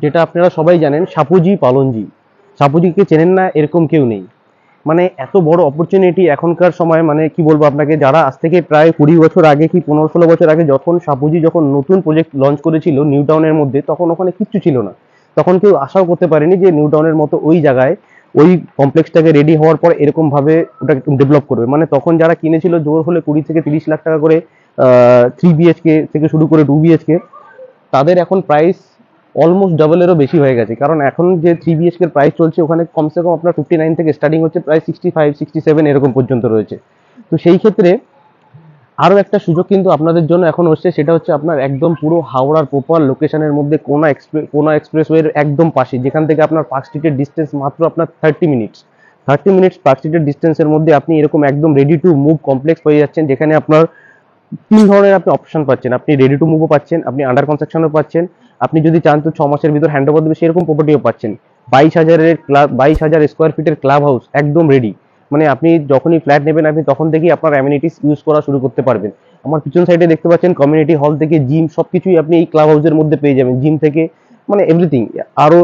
যেটা আপনারা সবাই জানেন, সাপুজি পালনজি। সাপুজিকে চেনেন না এরকম কেউ নেই। মানে এত বড় অপরচুনিটি এখনকার সময়, মানে কি বলবো আপনাকে, যারা আজ থেকে প্রায় 20 বছর আগে কি 15-16 বছর আগে যখন সাপুজি যখন নতুন প্রজেক্ট লঞ্চ করেছিল নিউ টাউনের মধ্যে, তখন ওখানে কিচ্ছু ছিল না। তখন কেউ আশাও করতে পারেনি যে নিউ টাউনের মতো ওই জায়গায় ওই কমপ্লেক্সটাকে রেডি হওয়ার পর এরকম ভাবে ওটা ডেভেলপ করবে। মানে তখন যারা কিনেছিল জোর হলে 20 থেকে 30 লাখ টাকা করে 3 BHK থেকে শুরু করে 2 BHK, তাদের এখন প্রাইস অলমোস্ট ডাবলেরও বেশি হয়ে গেছে। কারণ এখন যে 3 BHK এর প্রাইস চলছে ওখানে কমসে কম আপনার 59 থেকে স্টার্টিং হচ্ছে, প্রায় 65-67 এরকম পর্যন্ত রয়েছে। তো সেই ক্ষেত্রে আরো একটা সুযোগ কিন্তু আপনাদের জন্য এখন হচ্ছে, সেটা হচ্ছে আপনার একদম পুরো হাওড়ার প্রপার লোকেশনের মধ্যে কোনা এক্সপ্রেসওয়ের একদম পাশে, যেখান থেকে আপনার পার্ক স্ট্রিটের ডিস্টেন্স মাত্র আপনার 30 মিনিটস। 30 মিনিটস পার্ক স্ট্রিটের ডিস্টেন্সের মধ্যে আপনি এরকম একদম রেডি টু মুভ কমপ্লেক্স পেয়ে যাচ্ছেন, যেখানে আপনার 3 ধরনের আপনি অপশন পাচ্ছেন। আপনি রেডি টু মুভও পাচ্ছেন, আপনি আন্ডার কনস্ট্রাকশনও পাচ্ছেন, আপনি যদি চান তো 6 মাসের ভিতর হ্যান্ড ওভার দেবে সেরকম প্রপার্টিও পাচ্ছেন। 22,000 স্কোয়ার ফিটের ক্লাব হাউস একদম রেডি। মানে আপনি যখনই ফ্ল্যাট নেবেন আপনি তখন থেকেই আপনার অ্যামিনিটিস ইউজ করা শুরু করতে পারবেন। আমার পিছন সাইডে দেখতে পাচ্ছেন কমিউনিটি হল থেকে জিম, সবকিছুই আপনি এই ক্লাব হাউসের মধ্যে পেয়ে যাবেন, জিম থেকে মানে এভরিথিং। আরো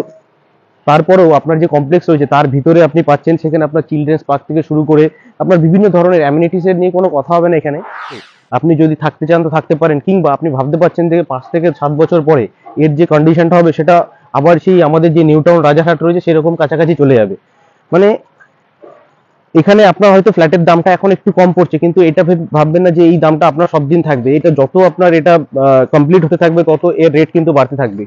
তারপরেও আপনার যে কমপ্লেক্স রয়েছে তার ভিতরে আপনি পাচ্ছেন, সেখানে আপনার চিলড্রেন্স পার্ক থেকে শুরু করে আপনার বিভিন্ন ধরনের অ্যামিনিটিস এর নিয়ে কোনো কথা হবে না এখানে। আপনি যদি থাকতে চান তো থাকতে পারেন, কিংবা আপনি ভাবতে পারছেন যে 5 থেকে 7 বছর পরে এর যে কন্ডিশনটা হবে সেটা আবার সেই আমাদের যে নিউ টাউন রাজারহাট রয়েছে সেরকম কাছাকাছি চলে যাবে। মানে এখানে আপনার হয়তো ফ্ল্যাটের দামটা এখন একটু কম পড়ছে, কিন্তু এটা ভাববেন না যে এই দামটা আপনার সব দিন থাকবে। এটা যত আপনার এটা কমপ্লিট হতে থাকবে তত এর রেট কিন্তু বাড়তে থাকবে।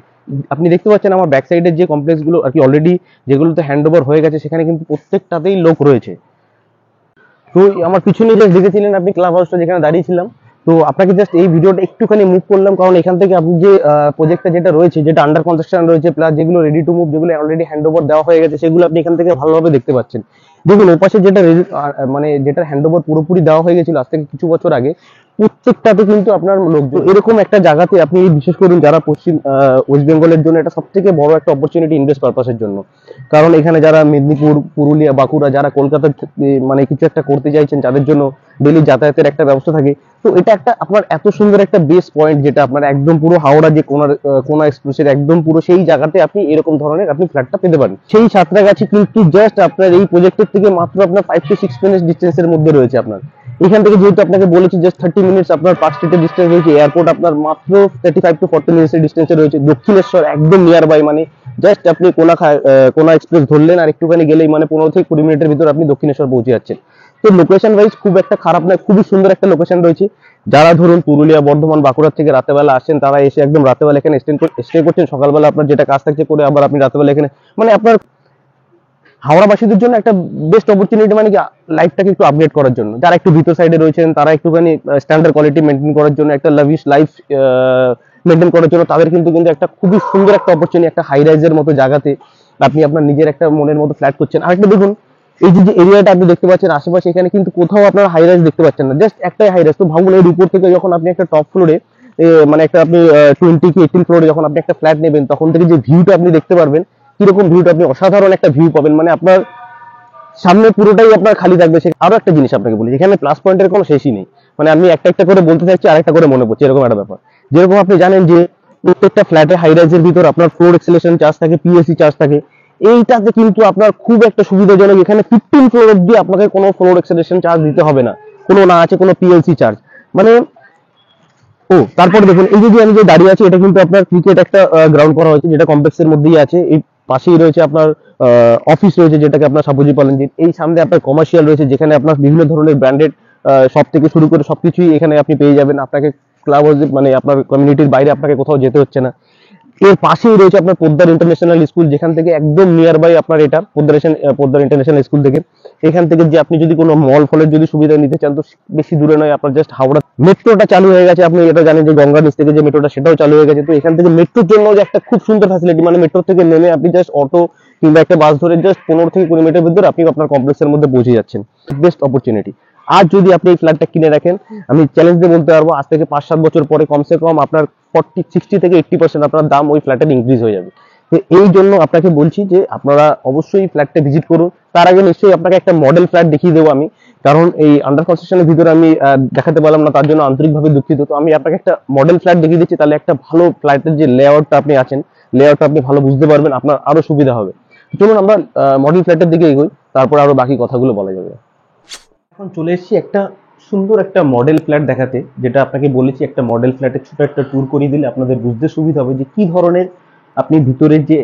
আপনি দেখতে পাচ্ছেন আমার ব্যাক সাইডের যে কমপ্লেক্স গুলো আর কি অলরেডি যেগুলোতে হ্যান্ড ওভার হয়ে গেছে সেখানে কিন্তু প্রত্যেকটাতেই লোক রয়েছে। তো আমার পিছনে জাস্ট দেখেছিলেন আপনি ক্লাব হাউসটা যেখানে দাঁড়িয়েছিলাম। তো আপনাকে জাস্ট এই ভিডিওটা একটুখানি মুভ করলাম, কারণ এখান থেকে আপনি যে প্রজেক্টটা যেটা রয়েছে, যেটা আন্ডার কনস্ট্রাকশন রয়েছে, প্লাস যেগুলো রেডি টু মুভ, যেগুলো অলরেডি হ্যান্ড ওভার দেওয়া হয়ে গেছে, সেগুলো আপনি এখান থেকে ভালোভাবে দেখতে পাচ্ছেন। দেখুন ওপাশে যেটা মানে যেটা হ্যান্ড ওভার পুরোপুরি দেওয়া হয়ে গেছিল আজ থেকে কিছু বছর আগে, প্রত্যেকটাতে কিন্তু আপনার লোকজন এরকম একটা জায়গাতে আপনি বিশেষ করুন যারা পশ্চিম ওয়েস্ট বেঙ্গলের জন্য এটা সব থেকে বড় একটা অপরচুনিটি ইনভেস্ট পারপাসের জন্য। কারণ এখানে যারা মেদিনীপুর, পুরুলিয়া, বাঁকুড়া, যারা কলকাতা মানে কিছু একটা করতে চাইছেন, যাদের জন্য ডেলি যাতায়াতের একটা ব্যবস্থা থাকে, তো এটা একটা আপনার এত সুন্দর একটা বেস পয়েন্ট, যেটা আপনার একদম পুরো হাওড়া যে কোনা এক্সপ্রেসের একদম পুরো সেই জায়গাতে আপনি এরকম ধরনের আপনি ফ্ল্যাটটা পেতে পারেন। সেই সাঁতরাগাছি কিন্তু জাস্ট আপনার এই প্রজেক্টের থেকে মাত্র আপনার 5 to 6 মিনিট ডিস্টেন্সের মধ্যে রয়েছে। আপনার এখান থেকে যেহেতু আপনাকে বলেছি জাস্ট 30 মিনিটস আপনার পার্ক স্ট্রিটের ডিস্টেন্স রয়েছে, এয়ারপোর্ট আপনার মাত্র 35 to 40 মিনিটের ডিস্টেন্সে রয়েছে, দক্ষিণেশ্বর একদম নিয়ার বাই। মানে জাস্ট আপনি কোনা এক্সপ্রেস ধরলেন আর একটুখানি গেলেই মানে 15 থেকে 20 মিনিটের ভিতর আপনি দক্ষিণেশ্বর পৌঁছে যাচ্ছেন। তো লোকেশন ওয়াইজ খুব একটা খারাপ নয়, খুবই সুন্দর একটা লোকেশন রয়েছে। যারা ধরুন পুরুলিয়া, বর্ধমান, বাঁকুড়া থেকে রাতেবেলা আসছেন, তারা এসে একদম রাতেবেলা এখানে স্টে করছেন, সকালবেলা আপনার যেটা কাজ থাকছে করে আবার আপনি রাতেবেলা এখানে, মানে আপনার হাওড়াবাসীদের জন্য একটা বেস্ট অপরচুনিটি। মানে কি লাইফটাকে একটু আপগ্রেড করার জন্য, যারা একটু ভিতর সাইডে রয়েছেন তারা একটুখানি স্ট্যান্ডার্ড কোয়ালিটি মেনটেন করার জন্য, একটা লাভিশ লাইফ মেনটেন করার জন্য, তাদের কিন্তু কিন্তু একটা খুবই সুন্দর একটা অপরচুনিটি, একটা হাই রাইজের মতো জায়গাতে আপনি আপনার নিজের একটা মনের মতো ফ্ল্যাট করছেন। আরেকটা দেখুন, এই যে এরিয়াটা আপনি দেখতে পাচ্ছেন আশেপাশে, এখানে কিন্তু কোথাও আপনার হাই রাইজ দেখতে পাচ্ছেন না, জাস্ট একটাই হাই রাইজ। তো ভাবুন এর উপর থেকে যখন আপনি একটা টপ ফ্লোরে মানে একটা আপনি 20 কি 18 ফ্লোরে যখন আপনি একটা ফ্ল্যাট নেবেন, তখন থেকে যে ভিউটা আপনি দেখতে পারবেন, কিরকম ভিউটা, আপনি অসাধারণ একটা ভিউ পাবেন। মানে আপনার সামনে পুরোটাই আপনার খালি থাকবে। সে আরো একটা জিনিস আপনাকে বলি, এখানে প্লাস পয়েন্টের কোনো শেষই নেই। মানে আমি একটা একটা করে বলতে চাচ্ছি, আরেকটা করে মনে পড়ছে, এরকম একটা ব্যাপার। যেরকম আপনি জানেন যে প্রত্যেকটা ফ্ল্যাটে হাই রাইজের ভিতর আপনার ফ্লোর এক্সেলেশন চার্জ থাকে, পিএসসি চার্জ থাকে। এইটাতে কিন্তু আপনার খুব একটা সুবিধাজনক, এখানে 15 ফ্লোর অব্দি আপনাকে কোনো ফ্লোর এক্সেলেশন চার্জ দিতে হবে না, কোনো না আছে কোনো পিএলসি চার্জ। মানে তারপরে দেখুন এই যে আমি যে দাঁড়িয়ে আছি, এটা কিন্তু আপনার ক্রিকেট একটা গ্রাউন্ড করা হয়েছে, যেটা কমপ্লেক্সের মধ্যেই আছে। এই পাশেই রয়েছে আপনার অফিস রয়েছে, যেটাকে আপনার সাবুজি পালনজি। এই সামনে আপনার কমার্শিয়াল রয়েছে, যেখানে আপনার বিভিন্ন ধরনের ব্র্যান্ডেড সব থেকে শুরু করে সবকিছুই এখানে আপনি পেয়ে যাবেন। আপনাকে ক্লাব মানে আপনার কমিউনিটির বাইরে আপনাকে কোথাও যেতে হচ্ছে না। এর পাশেই রয়েছে আপনার পোদ্দার ইন্টারন্যাশনাল স্কুল, যেখান থেকে একদম নিয়ার বাই আপনার এটা পোদ্দার ইন্টারন্যাশনাল স্কুল থেকে এখান থেকে যে আপনি যদি কোনো মল ফলের যদি সুবিধা নিতে চান, তো বেশি দূরে নয়, আপনার জাস্ট হাওড়া মেট্রোটা চালু হয়ে গেছে। আপনি এটা জানেন যে গঙ্গা নিচ থেকে যে মেট্রোটা, সেটাও চালু হয়ে গেছে। তো এখান থেকে মেট্রোর জন্য যে একটা খুব সুন্দর ফ্যাসিলিটি, মানে মেট্রো থেকে নেমে আপনি জাস্ট অটো কিংবা একটা বাস ধরে জাস্ট 15 থেকে 20 মিনিটের ভিতরে আপনি আপনার কমপ্লেক্সের মধ্যে পৌঁছে যাচ্ছেন। Best opportunity. আর যদি আপনি এই ফ্ল্যাটটা কিনে রাখেন, আমি চ্যালেঞ্জ দিয়ে বলতে পারবো আজ থেকে 5-7 বছর পরে কমসে কম আপনার 60 থেকে 80% আপনার দাম ওই ফ্ল্যাটের ইনক্রিজ হয়ে যাবে। তো এই জন্য আপনাকে বলছি যে আপনারা অবশ্যই ফ্ল্যাটটা ভিজিট করুন। তার আগে নিশ্চয়ই আপনাকে একটা মডেল ফ্ল্যাট দেখিয়ে দেবো আমি, কারণ এই আন্ডার কনস্ট্রাকশনের ভিতরে আমি দেখাতে পারলাম না, তার জন্য আন্তরিকভাবে দুঃখিত। তো আমি আপনাকে একটা মডেল ফ্ল্যাট দেখিয়ে দিচ্ছি, তাহলে একটা ভালো ফ্ল্যাটের যে লেআউটটা আপনি আছেন লেআউটটা আপনি ভালো বুঝতে পারবেন, আপনার আরো সুবিধা হবে। চলুন আমরা মডেল ফ্ল্যাটের দিকে এগোই, তারপর আরো বাকি কথাগুলো বলা যাবে। এখন চলে এসেছি একটা সুন্দর একটা মডেল ফ্ল্যাট দেখাতে, যেটা আপনাকে বলেছি একটা মডেল ফ্ল্যাটের ছোট একটা ট্যুর করিয়ে দিলে আপনাদের বুঝতে সুবিধা হবে যে কি ধরনের আপনি ভিতরের যে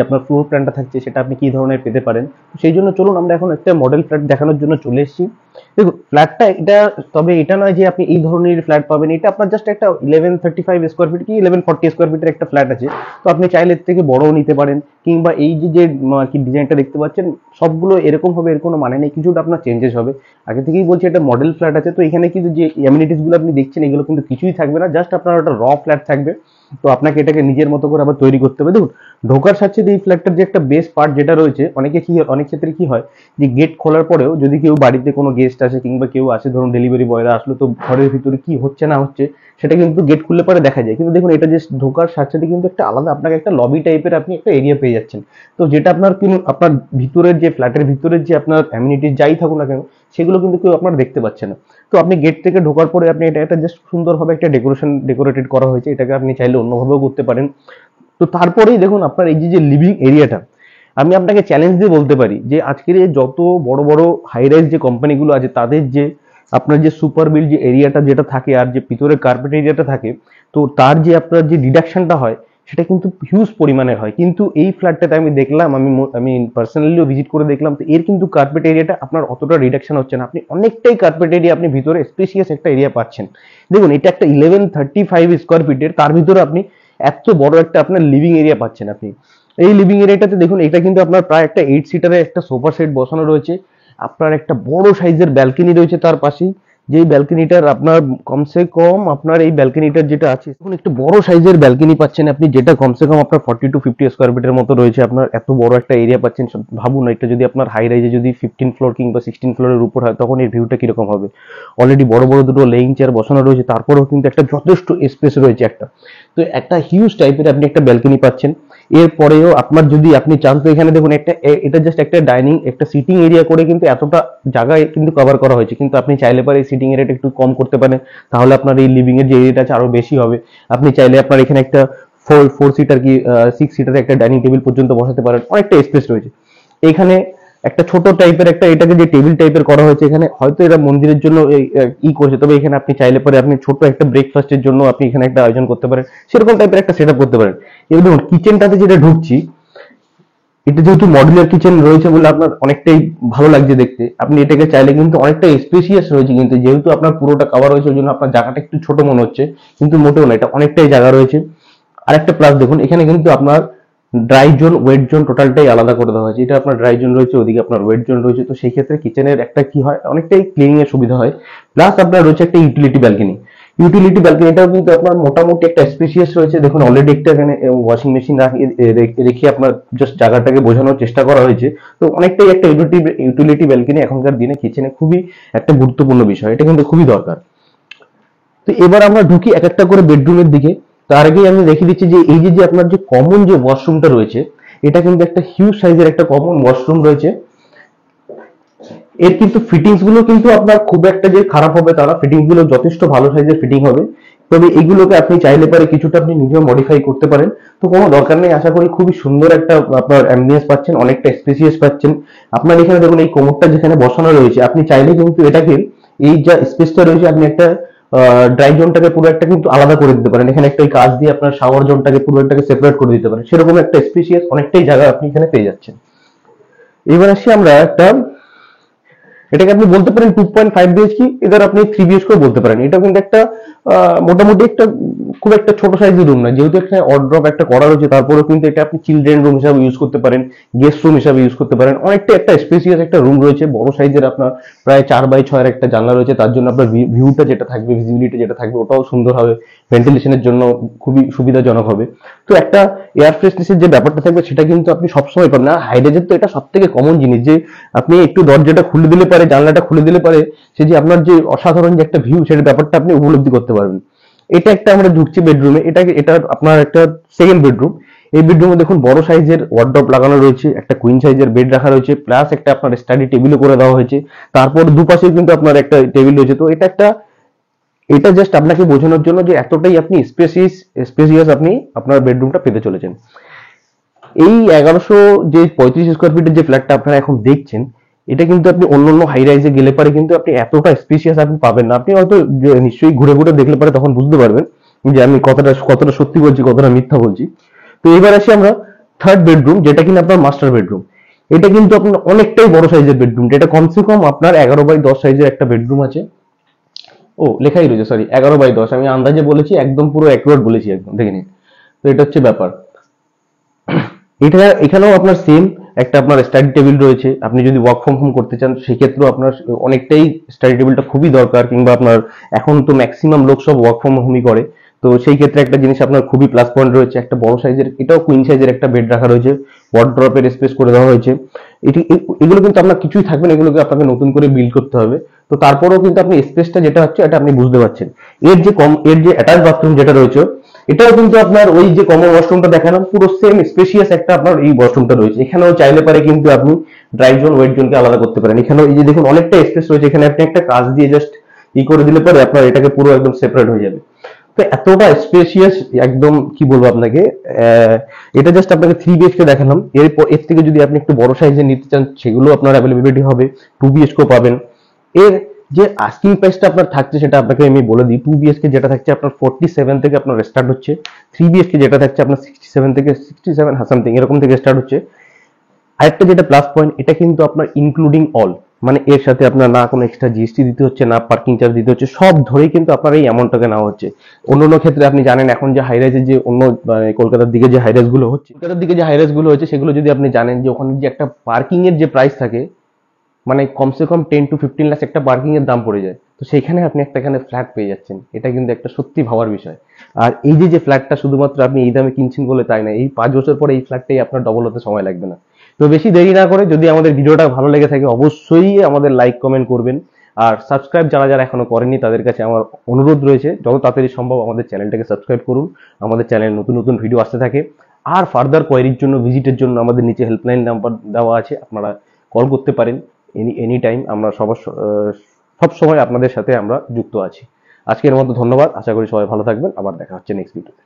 আপনার ফ্লোর প্ল্যানটা থাকছে সেটা আপনি কি ধরনের পেতে পারেন। সেই জন্য চলুন আমরা এখন একটা মডেল ফ্ল্যাট দেখানোর জন্য চলে এসেছি। দেখুন ফ্ল্যাটটা এটা, তবে এটা নয় যে আপনি এই ধরনের ফ্ল্যাট পাবেন, এটা আপনার জাস্ট একটা 1135 স্কোয়ার ফিট কি 1140 স্কোয়ার ফিটের একটা ফ্ল্যাট আছে। তো আপনি চাইলে এর থেকে বড়ও নিতে পারেন, কিংবা এই যে আর কি ডিজাইনটা দেখতে পাচ্ছেন সবগুলো এরকম হবে এর কোনো মানে নেই, কিছুটা আপনার চেঞ্জেস হবে। আগে থেকেই বলছি এটা মডেল ফ্ল্যাট আছে, তো এখানে কিন্তু যে অ্যামিনিটিস গুলো আপনি দেখছেন এগুলো কিন্তু কিছুই থাকবে না, জাস্ট আপনার একটা র ফ্ল্যাট থাকবে। তো আপনাকে এটাকে নিজের মতো করে আবার তৈরি করতে হবে। দেখুন ঢোকার সাথে এই ফ্ল্যাটটার যে একটা বেস পার্ট যেটা রয়েছে, অনেক ক্ষেত্রে কি হয় যে গেট খোলার পরেও যদি কেউ বাড়িতে কোনো গেস্ট আসে কিংবা কেউ আসে, ধরুন ডেলিভারি বয়রা আসলো, তো ঘরের ভিতরে কি হচ্ছে না হচ্ছে সেটা কিন্তু গেট খুললে পরে দেখা যায়। কিন্তু দেখুন এটা যে ঢোকার সাথে কিন্তু একটা আলাদা আপনাকে একটা লবি টাইপের আপনি একটা এরিয়া পেয়ে যাচ্ছেন। তো যেটা আপনার ভিতরের যে ফ্ল্যাটের ভিতরের যে আপনার অ্যামিনিটিস যাই থাকুক না কেন সেগুলো কিন্তু কেউ আপনার দেখতে পাচ্ছে না। তো আপনি গেট থেকে ঢোকার পরে আপনি এটা একটা জাস্ট সুন্দরভাবে একটা ডেকোরেটেড করা হয়েছে, এটাকে আপনি চাইলে অন্যভাবেও করতে পারেন। তো তারপরেই দেখুন আপনার এই যে লিভিং এরিয়াটা, আমি আপনাকে চ্যালেঞ্জ দিয়ে বলতে পারি যে আজকের এই যত বড় বড় হাই রাইজ যে কোম্পানিগুলো আছে তাদের যে আপনার যে সুপার বিল্ড যে এরিয়াটা যেটা থাকে আর যে ভিতরে কার্পেট এরিয়াটা থাকে, তো তার যে আপনার যে ডিডাকশনটা হয় সেটা কিন্তু হিউজ পরিমাণে হয়। কিন্তু এই ফ্ল্যাটটাতে আমি দেখলাম, আমি পার্সোনালিও ভিজিট করে দেখলাম, তো এর কিন্তু কার্পেট এরিয়াটা আপনার অতটা রিডাকশন হচ্ছে না, আপনি অনেকটাই কার্পেট এরিয়া আপনি ভিতরে স্পেসিয়াস একটা এরিয়া পাচ্ছেন। দেখুন এটা একটা 1135 স্কোয়ার ফিটের, তার ভিতরে আপনি এত বড় একটা আপনার লিভিং এরিয়া পাচ্ছেন। আপনি এই লিভিং এরিয়াটাতে দেখুন এটা কিন্তু আপনার প্রায় একটা 8 সিটারের একটা সোফা সেট বসানো রয়েছে, আপনার একটা বড় সাইজের ব্যালকনি রয়েছে তার পাশেই, যেই ব্যালকনিটার আপনার কমসে কম আপনার এই ব্যালকনিটার যেটা আছে এখন একটু বড় সাইজের ব্যালকনি পাচ্ছেন আপনি, যেটা কমসে কম আপনার 40 to 50 স্কোয়ার ফিটের মতো রয়েছে। আপনার এত বড় একটা এরিয়া পাচ্ছেন, ভাবুন এটা যদি আপনার হাই রাইজে যদি 15 ফ্লোর কিংবা 16 ফ্লোরের উপর হয় তখন এর ভিউটা কিরকম হবে। অলরেডি বড় বড় দুটো লেইং চেয়ার বসানো রয়েছে, তারপরেও কিন্তু একটা যথেষ্ট স্পেস রয়েছে একটা। তো একটা হিউজ টাইপের আপনি একটা ব্যালকনি পাচ্ছেন। এরপরেও আপনার যদি আপনি চান তো এখানে দেখুন এটা জাস্ট একটা ডাইনিং একটা সিটিং এরিয়া করে কিন্তু এতটা জায়গায় কিন্তু কভার করা হয়েছে, কিন্তু আপনি চাইলে পরে এই সিটিং এরিয়াটা একটু কম করতে পারেন, তাহলে আপনার এই লিভিং এর যে এরিয়াটা আছে আরো বেশি হবে। আপনি চাইলে আপনার এখানে একটা ফোর সিটার কি 6 সিটার একটা ডাইনিং টেবিল পর্যন্ত বসাতে পারেন, অনেকটা স্পেস রয়েছে এখানে। একটা ছোট টাইপের একটা এটাকে যে টেবিল টাইপের করা হয়েছে এখানে, হয়তো এরা মন্দিরের জন্য করছে, তবে এখানে আপনি চাইলে পরে আপনি ছোট একটা ব্রেকফাস্টের জন্য আপনি এখানে একটা আয়োজন করতে পারেন, সেরকম টাইপের একটা সেট আপ করতে পারেন। এবার দেখুন কিচেনটাতে যেটা ঢুকছি, এটা যেহেতু মডুলার কিচেন রয়েছে বলে আপনার অনেকটাই ভালো লাগছে দেখতে, আপনি এটাকে চাইলে কিন্তু অনেকটা স্পেসিয়াস রয়েছে, কিন্তু যেহেতু আপনার পুরোটা কভার হয়েছে ওই জন্য আপনার জায়গাটা একটু ছোট মনে হচ্ছে, কিন্তু মোটেও না, এটা অনেকটাই জায়গা রয়েছে। আরেকটা প্লাস দেখুন এখানে কিন্তু আপনার ড্রাই জোন ওয়েট জোন টোটালটাই আলাদা করে দেওয়া হয়েছে, এটা আপনার ড্রাই জোন রয়েছে, ওদিকে আপনার ওয়েট জোন রয়েছে। তো সেই ক্ষেত্রে কিচেনের একটা কি হয় অনেকটাই ক্লিনিং এর সুবিধা হয়। প্লাস আপনার রয়েছে একটা ইউটিলিটি ব্যালকনিটাও কিন্তু আপনার মোটামুটি একটা স্পেসিয়াস রয়েছে। দেখুন অলরেডি একটা এখানে ওয়াশিং মেশিন রেখে আপনার জাস্ট জায়গাটাকে বোঝানোর চেষ্টা করা হয়েছে। তো অনেকটাই একটা ইউটিলিটি ব্যালকনি এখনকার দিনে কিচেনে খুবই একটা গুরুত্বপূর্ণ বিষয়, এটা কিন্তু খুবই দরকার। তো এবার আমরা ঢুকি এক একটা করে বেডরুমের দিকে। তার আগে আমি দেখিয়ে দিচ্ছি যে এই যে আপনার যে কমন যে ওয়াশরুমটা রয়েছে, এটা কিন্তু একটা হিউজ সাইজের একটা কমন ওয়াশরুম রয়েছে। এর কিন্তু ফিটিংস গুলো কিন্তু আপনার খুব একটা যে খারাপ হবে তারা, ফিটিংস গুলো যথেষ্ট ভালো সাইজের ফিটিং হবে। তবে এগুলোকে আপনি চাইলে পারে কিছুটা আপনি নিজেও মডিফাই করতে পারেন, তো কোনো দরকার নেই। আশা করি খুবই সুন্দর একটা আপনার অ্যাম্বিয়েন্স পাচ্ছেন, অনেকটা স্পেসিয়াস পাচ্ছেন। আপনার এখানে দেখুন এই কোমরটা যেখানে বসানো রয়েছে, আপনি চাইলে কিন্তু এটাকে এই যা স্পেসটা রয়েছে আপনি একটা ড্রাই জোনটাকে পুরো একটা কিন্তু আলাদা করে দিতে পারেন, এখানে একটা কাজ দিয়ে আপনার শাওয়ার জোনটাকে পুরো একটাকে সেপারেট করে দিতে পারেন, সেরকম একটা স্পেসিয়াস অনেকটাই জায়গা আপনি এখানে পেয়ে যাচ্ছেন। এবার আসি আমরা একটা, এটাকে আপনি বলতে পারেন 2.5 বিএইচকে, এদের আপনি 3 বিএইচকেও বলতে পারেন। এটা কিন্তু একটা মোটামুটি একটা খুব একটা ছোট সাইজের রুম না, যেহেতু একটা অর্ড্রপ একটা করা রয়েছে, তারপরেও কিন্তু এটা আপনি চিলড্রেন রুম হিসাবে ইউজ করতে পারেন, গেস্ট রুম হিসাবে ইউজ করতে পারেন। অনেকটা একটা স্পেসিয়াস একটা রুম রয়েছে, বড় সাইজের আপনার প্রায় 4x6 এর একটা জানলা রয়েছে, তার জন্য আপনার ভিউটা যেটা থাকবে, ভিজিবিলিটি যেটা থাকবে ওটাও সুন্দর হবে, ভেন্টিলেশনের জন্য খুবই সুবিধাজনক হবে। তো একটা এয়ার ফ্রেশনেসের যে ব্যাপারটা থাকবে সেটা কিন্তু আপনি সবসময় পাবেন না। হাইড্রোজেন তো এটা সব থেকে কমন জিনিস যে আপনি একটু দরজাটা খুলে দিলে পারে, জানলাটা খুলে দিলে পারে, সে যে আপনার যে অসাধারণ যে একটা ভিউ সেটা ব্যাপারটা আপনি উপলব্ধি করতে পারবেন। এটা একটা আমরা ঢুকছি বেডরুমে, এটা আপনার একটা সেকেন্ড বেডরুম। এই বেডরুমে দেখুন বড় সাইজের ওয়ার্ডরোব লাগানো রয়েছে, একটা কুইন সাইজের বেড রাখা রয়েছে, প্লাস একটা আপনার স্টাডি টেবিলও করে দেওয়া হয়েছে, তারপর দুপাশে কিন্তু আপনার একটা টেবিল রয়েছে। তো এটা একটা এটা জাস্ট আপনাকে বোঝানোর জন্য যে এতটাই আপনি স্পেসিয়াস আপনি আপনার বেডরুমটা পেতে চলেছেন। এই 1100 যে 35 স্কোয়ার ফিটের যে ফ্ল্যাটটা আপনারা এখন দেখছেন, এটা কিন্তু আপনি অন্যান্য হাই রাইজে গেলে পারে কিন্তু আপনি এতটা স্পেসিয়াস আপনি পাবেন না। আপনি হয়তো নিশ্চয়ই ঘুরে ঘুরে দেখলে পারে তখন বুঝতে পারবেন যে আমি কতটা কতটা সত্যি বলছি, কতটা মিথ্যা বলছি। তো এবার আসি আমরা থার্ড বেডরুম, যেটা কিনা আপনার মাস্টার বেডরুম। এটা কিন্তু আপনার অনেকটাই বড় সাইজের বেডরুম, এটা কমসে কম আপনার 11x10 সাইজের একটা বেডরুম আছে। ও লেখাই রয়েছে, সরি, 11x10, আমি আন্দাজে বলেছি, একদম পুরো অ্যাকুরেট বলেছি, একদম দেখে নিন। তো এটা হচ্ছে ব্যাপার। এটা এখানেও আপনার সেম একটা আপনার স্টাডি টেবিল রয়েছে। আপনি যদি ওয়ার্ক ফ্রম হোম করতে চান সেক্ষেত্রেও আপনার অনেকটাই স্টাডি টেবিলটা খুবই দরকার, কিংবা আপনার এখন তো ম্যাক্সিমাম লোক সব ওয়ার্ক ফ্রম হোমই করে। তো সেই ক্ষেত্রে একটা জিনিস আপনার খুবই প্লাস পয়েন্ট রয়েছে, একটা বড় সাইজের, এটাও কুইন সাইজের একটা বেড রাখা রয়েছে, ওয়ার্ড্রপের স্পেস করে দেওয়া হয়েছে। এগুলো কিন্তু আপনার কিছুই থাকবে না, এগুলোকে আপনাকে নতুন করে বিল্ড করতে হবে। তো তারপরেও কিন্তু আপনি স্পেসটা যেটা হচ্ছে এটা আপনি বুঝতে পারছেন। এর যে অ্যাটাচ বাথরুম যেটা রয়েছে, এটাও কিন্তু আপনার ওই যে কমন ওয়াশরুমটা দেখালাম, পুরো সেম স্পেশিয়াস একটা আপনার এই ওয়াশরুমটা রয়েছে। এখানেও চাইলে পারে কিন্তু আপনি ড্রাই জোন ওয়েট জোনকে আলাদা করতে পারেন। এখানেও এই যে দেখুন অনেকটা স্পেস রয়েছে, এখানে আপনি একটা কাঁচ দিয়ে জাস্ট করে দিলে পরে আপনার এটাকে পুরো একদম সেপারেট হয়ে যাবে। তো এতটা স্পেশিয়াস, একদম কি বলবো আপনাকে, এটা জাস্ট আপনাকে 3 BHK দেখালাম। এর থেকে যদি আপনি একটু বড় সাইজের নিতে চান সেগুলো আপনার অ্যাভেলেবিলিটি হবে, 2 BHK পাবেন। এর যে আস্কিং প্রাইসটা আপনার থাকছে সেটা আপনাকে আমি বলে দিই। 2 BHK যেটা থাকছে আপনার 47 থেকে আপনার স্টার্ট হচ্ছে। 3 BHK যেটা থাকছে আপনার 67 থেকে 67 সামথিং এরকম থেকে স্টার্ট হচ্ছে। আরেকটা যেটা প্লাস পয়েন্ট, এটা কিন্তু আপনার ইনক্লুডিং অল, মানে এর সাথে আপনার না কোনো এক্সট্রা জিএসটি দিতে হচ্ছে, না পার্কিং চার্জ দিতে হচ্ছে, সব ধরেই কিন্তু আপনার এই অ্যামাউন্টটাকে নেওয়া হচ্ছে। অন্যান্য ক্ষেত্রে আপনি জানেন এখন যে হাইরাইজের যে অন্য কলকাতার দিকে যে হাইরাইজ গুলো হচ্ছে, সেগুলো যদি আপনি জানেন যে ওখানে যে একটা পার্কিং এর যে প্রাইস থাকে, মানে কমসে কম 10 to 15 লাখ একটা পার্কিং এর দাম পড়ে যায়। তো সেখানে আপনি একটা এখানে ফ্ল্যাট পেয়ে যাচ্ছেন, এটা কিন্তু একটা সত্যি ভাবার বিষয়। আর এই যে ফ্ল্যাটটা শুধুমাত্র আপনি এই দামে কিনছেন বলে তাই না, এই 5 বছর পরে এই ফ্ল্যাটটাই আপনার ডবল হতে সময় লাগবে না। তো বেশি দেরি না করে, যদি আমাদের ভিডিওটা ভালো লেগে থাকে অবশ্যই আমাদের লাইক কমেন্ট করবেন। আর সাবস্ক্রাইব যারা যারা এখনো করেননি তাদের কাছে আমার অনুরোধ রয়েছে, যত তাড়াতাড়ি সম্ভব আমাদের চ্যানেলটাকে সাবস্ক্রাইব করুন। আমাদের চ্যানেলে নতুন নতুন ভিডিও আসতে থাকে। আর ফার্দার কোয়ারির জন্য, ভিজিটের জন্য আমাদের নিচে হেল্পলাইন নাম্বার দেওয়া আছে, আপনারা কল করতে পারেন এনি টাইম। আমরা সব সময় আপনাদের সাথে আমরা যুক্ত আছি। আজকের মতো ধন্যবাদ, আশা করি সবাই ভালো থাকবেন, আবার দেখা হচ্ছে নেক্সট ভিডিওতে।